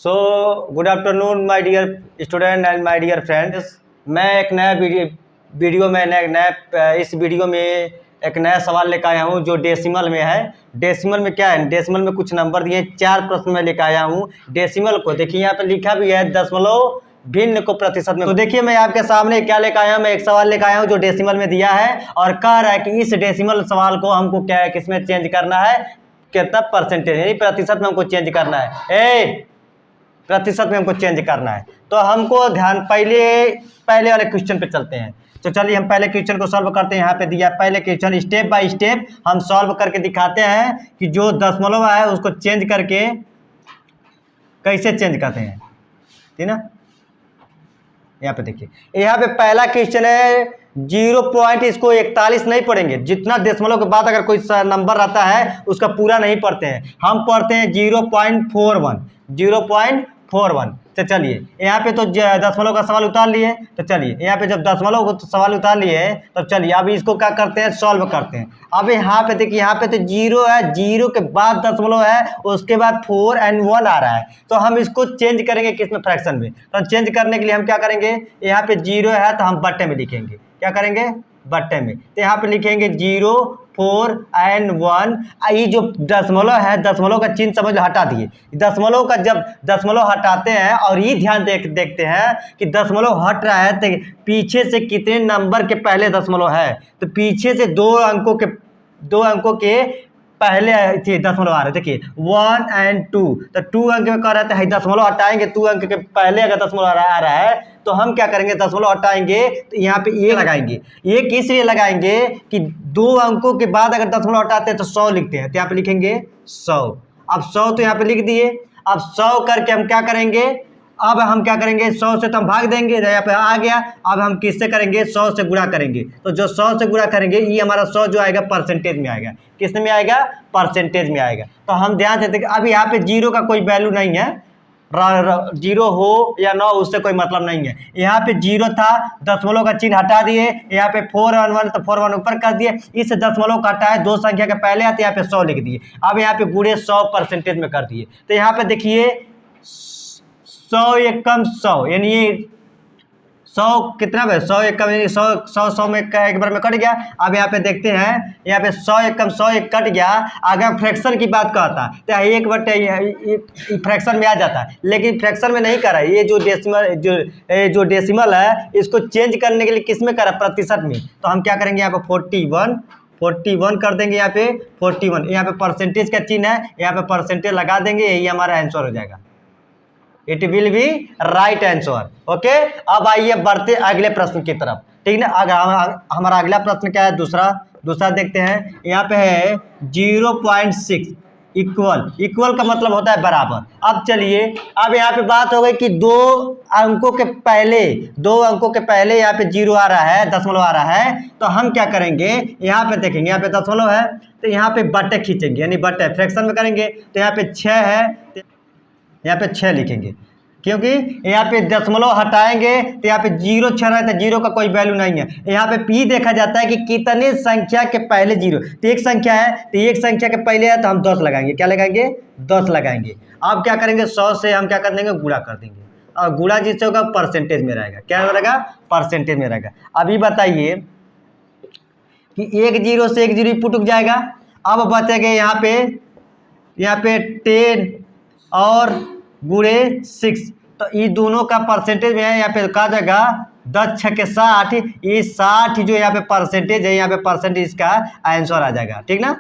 Good afternoon my dear student and my dear friends. मैं एक नया वीडियो में इस वीडियो में एक नया सवाल लेकर आया हूँ जो डेसिमल में है। डेसिमल में क्या है, डेसिमल में कुछ नंबर दिए, 4 प्रश्न में लेकर आया हूँ। डेसिमल को देखिए यहाँ पे लिखा भी है दशमलव भिन्न को प्रतिशत में। तो देखिए मैं आपके सामने क्या लेकर आया हूँ, मैं एक सवाल लेकर आया हूँ जो डेसिमल में दिया है और कह रहा है कि इस डेसिमल सवाल को हमको क्या है, किसमें चेंज करना है, कितना परसेंटेज यानी प्रतिशत में हमको चेंज करना है। प्रतिशत में हमको चेंज करना है। तो हमको ध्यान पहले वाले क्वेश्चन पे चलते हैं। तो चलिए हम पहले क्वेश्चन को सॉल्व करते हैं। यहाँ पे दिया पहले क्वेश्चन, स्टेप बाय स्टेप हम सॉल्व करके दिखाते हैं कि जो दशमलव है उसको चेंज करके कैसे चेंज करते हैं, ठीक ना। यहाँ पे देखिए, यहाँ पे पहला क्वेश्चन है 0 इसको 41 नहीं पढ़ेंगे, जितना दशमलव के बाद अगर कोई नंबर रहता है उसका पूरा नहीं पढ़ते हैं, हम पढ़ते हैं 0.41। तो चलिए यहाँ पे तो दशमलव का सवाल उतार लिए। तो चलिए यहाँ पे जब दशमलव को सवाल उतार लिए तो चलिए अब इसको क्या करते हैं, सॉल्व करते हैं। अब यहाँ पे देखिए, यहाँ पे तो 0 है, 0 के बाद दशमलव है, उसके बाद 4 और 1 आ रहा है। तो हम इसको चेंज करेंगे किसमें, फ्रैक्शन में। तो चेंज करने के लिए हम क्या करेंगे, यहाँ पे 0 है तो हम बट्टे में लिखेंगे, क्या करेंगे, बट्टे में। तो यहाँ पे लिखेंगे 0, 4 और 1। ये जो दशमलव है, दशमलव का चिन्ह समझ लो हटा दिए। दशमलव का जब दशमलव हटाते हैं और ये ध्यान देखते हैं कि दशमलव हट रहा है तो पीछे से कितने नंबर के पहले दशमलव है। तो पीछे से दो अंकों के पहले दशमलव आ रहे, देखिए 1 और 2। तो 2 अंक में कह रहे थे दशमलव हटाएंगे, 2 अंक के पहले अगर दशमलव आ रहा है तो हम क्या करेंगे, दशमलव हटाएंगे तो यहाँ पे 1 लगाएंगे। 1 इसलिए लगाएंगे कि 2 अंकों के बाद अगर दशमलव हटाते हैं तो 100 लिखते हैं, तो यहाँ पे लिखेंगे 100। अब 100 तो यहाँ पे लिख दिए। अब 100 करके हम क्या करेंगे, अब हम क्या करेंगे, 100 से तो हम भाग देंगे, यहाँ पे आ गया। अब हम किससे करेंगे, 100 से गुणा करेंगे। तो जो 100 से गुणा करेंगे ये हमारा 100 जो आएगा परसेंटेज में आएगा, किसमें में आएगा, परसेंटेज में आएगा। तो हम ध्यान से देखिए, अब यहाँ पे 0 का कोई वैल्यू नहीं है, 0 हो या ना उससे कोई मतलब नहीं है। यहाँ पे 0 था, दशमलव का चिन्ह हटा दिए, यहाँ पे 4 और 1 तो 4 1 ऊपर कर दिए। इस दशमलव का हटाए, 2 संख्या के पहले आते, यहाँ पे 100 लिख दिए। अब यहाँ पे गुणे 100 परसेंटेज में कर दिए। तो यहाँ पे देखिए 100 एकम 100 यानी ये 100 कितना है, 100 एकम यानी 100 में एक बार में कट गया। अब यहाँ पे देखते हैं, यहाँ पे 100 एकम 100 एक कट गया। अगर फ्रैक्शन की बात कहता तो 1 फ्रैक्शन में आ जाता, लेकिन फ्रैक्शन में नहीं करा। ये जो डेसिमल है इसको चेंज करने के लिए किस में करा, प्रतिशत में। तो हम क्या करेंगे, यहाँ पे 41 कर देंगे, यहाँ पे 41, यहाँ पे परसेंटेज का चिन्ह है, यहाँ पे परसेंटेज लगा देंगे, यही हमारा आंसर हो जाएगा। It will be right answer. Okay, अब आइए बढ़ते अगले प्रश्न की तरफ, ठीक ना। हमारा अगला प्रश्न क्या है, दूसरा देखते हैं। यहाँ पे है 0.6 इक्वल का मतलब होता है बराबर। अब चलिए, अब यहाँ पे बात हो गई कि 2 अंकों के पहले यहाँ पे 0 आ रहा है, दशमलव आ रहा है। तो हम क्या करेंगे, यहाँ पे देखेंगे, यहाँ पे दशमलव है तो यहाँ पे बट्टे खींचेंगे, यानी बट्टे फ्रैक्शन में करेंगे। तो यहाँ पे 6 है, यहाँ पे 6 लिखेंगे, क्योंकि यहाँ पे दशमलव हटाएंगे तो यहाँ पे 0 6 रहा है तो 0 का कोई वैल्यू नहीं है। यहाँ पे पी देखा जाता है कि कितने संख्या के पहले 0। तो एक संख्या है तो एक संख्या के पहले है तो हम 10 लगाएंगे, क्या लगाएंगे, 10 लगाएंगे। अब क्या करेंगे, 100 से हम क्या कर देंगे, गुणा कर देंगे, और गुणा जिससे होगा परसेंटेज में रहेगा, क्या रहेगा, परसेंटेज में रहेगा। अभी बताइए कि 1 0 से 1 0 पुट जाएगा। अब बचेंगे यहाँ पे 10 और गुणे 6, तो ये दोनों का परसेंटेज में है। यहाँ पे कहा जाएगा 10 6 के 60, ये 60 जो यहाँ पे परसेंटेज है, यहाँ पे परसेंटेज इसका आंसर आ जाएगा, ठीक ना।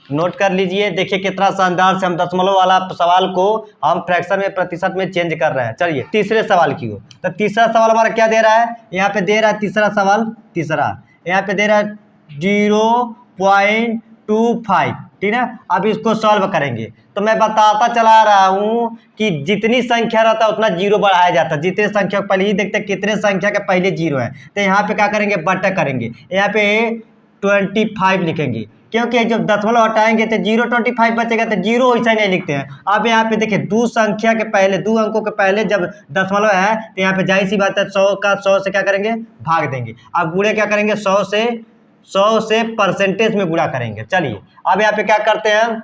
नोट कर लीजिए, देखिए कितना शानदार से हम दशमलव वाला सवाल को हम फ्रैक्शन में प्रतिशत में चेंज कर रहे हैं। चलिए तीसरे सवाल की ओर। तो तीसरा सवाल हमारा क्या दे रहा है, यहाँ पे दे रहा है तीसरा सवाल, यहाँ पे दे रहा है 0.25, ठीक है। अब इसको सॉल्व करेंगे। तो मैं बताता चला रहा हूं कि जितनी संख्या रहता है उतना 0 बढ़ाया जाता है। जितने संख्या पहले ही देखते हैं कितने संख्या के पहले 0 है, तो यहाँ पे क्या करेंगे, बट्टा करेंगे, यहाँ पे 25 लिखेंगे, क्योंकि जब दशमलव हटाएंगे तो 0.25 बचेगा, तो 0 ऐसा नहीं लिखते हैं। अब यहाँ पे देखिए 2 संख्या के पहले, 2 अंकों के पहले जब दशमलव है तो यहाँ पे जाहिर सी बात है 100 से क्या करेंगे, भाग देंगे। अब गुणे क्या करेंगे, 100 से परसेंटेज में गुणा करेंगे। चलिए अब यहाँ पे क्या करते हैं,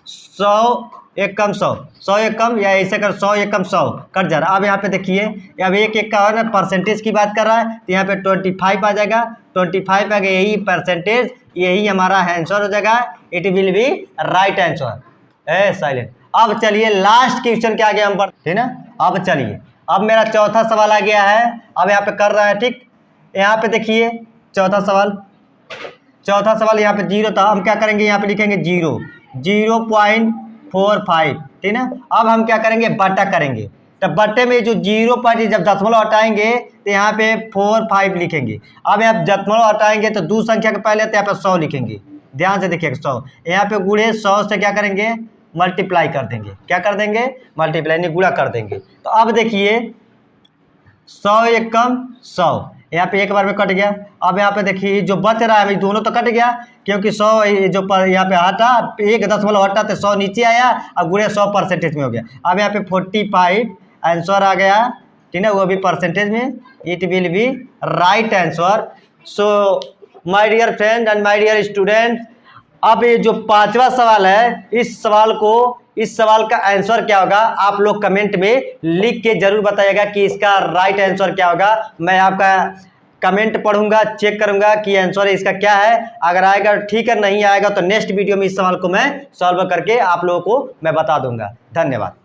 100 एक कम 100, 100 एक कम, या ऐसे कर 100 एक कम 100 कट जा रहा है। अब यहाँ पे देखिए, अब एक एक का है ना परसेंटेज की बात कर रहा है, तो यहाँ पे 25 आ जाएगा, 25 आ गया, यही परसेंटेज, यही हमारा आंसर हो जाएगा। It will be right answer. A silent. अब चलिए लास्ट क्वेश्चन के आगे हम बढ़, ठीक ना। अब चलिए, अब मेरा चौथा सवाल आ गया है, अब यहाँ पे कर रहा है, ठीक। यहाँ पे देखिए चौथा सवाल यहाँ पे 0 था, हम क्या करेंगे, यहाँ पे लिखेंगे 0.45, ठीक ना। अब हम क्या करेंगे, बटा करेंगे, तो बटे में जो 0 पर जब दशमलव हटाएंगे तो यहाँ पे 45 लिखेंगे। अब यहाँ दशमलव हटाएंगे तो दो संख्या के पहले तो यहाँ पे 100 लिखेंगे, ध्यान से देखिए 100, यहाँ पे गुणे 100 से क्या करेंगे, मल्टीप्लाई कर देंगे, क्या कर देंगे, मल्टीप्लाई नहीं गुणा कर देंगे। तो अब देखिए 100 एक कम 100, यहाँ पे एक बार में कट गया। अब यहाँ पे देखिए जो बच रहा है दोनों तो कट गया, क्योंकि 100 जो पर यहाँ पे हटा, एक दशमलव हटा तो 100 नीचे आया और गुणे 100 परसेंटेज में हो गया। अब यहाँ पे 45 आंसर आ गया, ठीक है, वो भी परसेंटेज में। It will be right answer. So my dear friend and my dear student, अब ये जो पांचवा सवाल है, इस सवाल का आंसर क्या होगा, आप लोग कमेंट में लिख के जरूर बताइएगा कि इसका राइट आंसर क्या होगा। मैं आपका कमेंट पढ़ूंगा, चेक करूंगा कि आंसर इसका क्या है। अगर आएगा ठीक है, नहीं आएगा तो नेक्स्ट वीडियो में इस सवाल को मैं सॉल्व करके आप लोगों को मैं बता दूंगा। धन्यवाद।